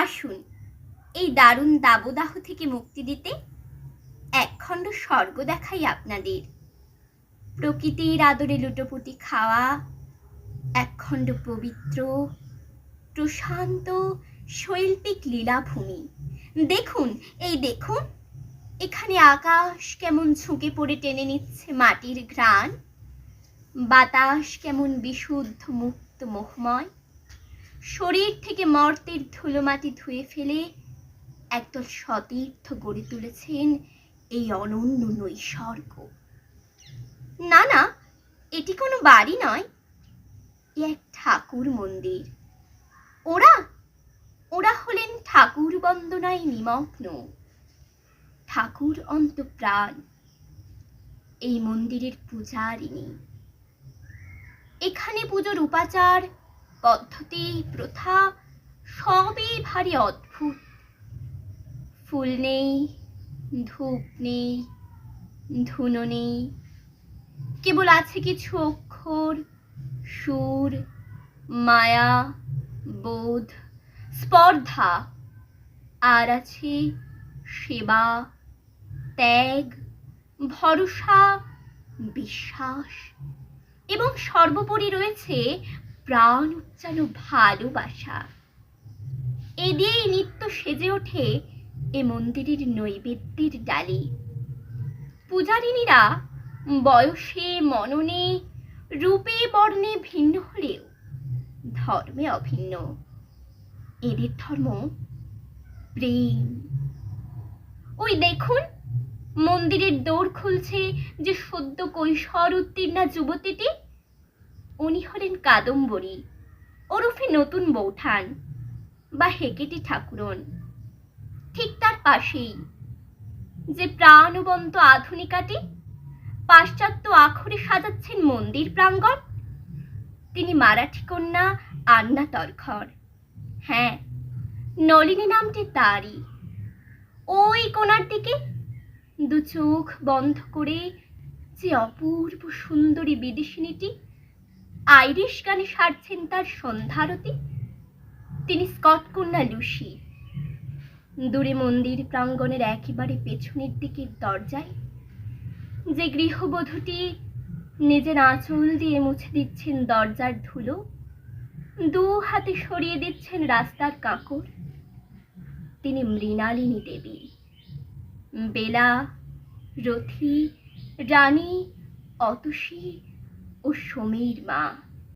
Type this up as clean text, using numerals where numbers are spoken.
আসুন এই দারুণ দাবদাহ থেকে মুক্তি দিতে একখণ্ড স্বর্গ দেখাই আপনাদের। প্রকৃতির আদরে লুটোপুটি খাওয়া একখণ্ড পবিত্র প্রশান্ত শৈল্পিক লীলাভূমি। দেখুন, এই দেখুন, এখানে আকাশ কেমন ঝুঁকে পড়ে টেনে নিচ্ছে মাটির ঘ্রাণ, বাতাস কেমন বিশুদ্ধ মুক্ত মোহময়, শরীর থেকে মর্তের ধুলোমাটি ধুয়ে ফেলে একদল সতীর্থ গড়ে তুলেছেন এই অনন্য নৈসর্গ। না না, এটি কোনো বাড়ি নয়, এক ঠাকুর মন্দির। ওরা ওরা হলেন ঠাকুর বন্দনায় নিমগ্ন, ঠাকুর অন্তঃপ্রাণ, এই মন্দিরের পূজারিণী। এখানে পুজোর উপাচার পদ্ধতি প্রথা সবই ভারী অদ্ভুত। ফুল নেই, ধূপ নেই, ধুনো নেই, কেবল আছে কিছু অক্ষর, সুর, মায়া, বোধ, স্পর্ধা, আর আছে সেবা, ত্যাগ, ভরসা, বিশ্বাস, এবং সর্বোপরি রয়েছে প্রাণ উচ্চানো ভালোবাসা। এ দিয়েই নিত্য সেজে ওঠে এ মন্দিরের নৈবেদ্যের ডালি। পূজারিণীরা বয়সে, মননে, রূপে, বর্ণে ভিন্ন হলেও ধর্মে অভিন্ন। এদের ধর্ম প্রেম। ওই দেখুন, মন্দিরের দোর খুলছে যে সদ্য কৈশোর উত্তীর্ণা যুবতীটি, উনি হলেন কাদম্বরী ওরফে নতুন বৌঠান বা হেকেটি ঠাকুরন। ঠিক তার পাশেই যে প্রাণবন্ত আধুনিকাটি পাশ্চাত্য আখরে সাজাচ্ছেন মন্দির প্রাঙ্গণ, তিনি মারাঠি কন্যা আন্না তরখর। হ্যাঁ, নলিনী নামটি তারই। ওই কোণার দিকে দু চোখ বন্ধ করে যে অপূর্ব সুন্দরী বিদেশিনীটি আইরিশ গানে সারছেন তার সন্ধ্যারতি, তিনি স্কট কন্যা লুসি। দূরে মন্দির প্রাঙ্গণের একেবারে পেছনের দিকের দরজায় যে গৃহবধূটি নিজের আঁচল দিয়ে মুছে দিচ্ছেন দরজার ধুলো, দু হাতে সরিয়ে দিচ্ছেন রাস্তার কাঁকর, তিনি মৃণালিনী দেবী। বেলা, রথী, রানী, অতসী ও সমীর মা।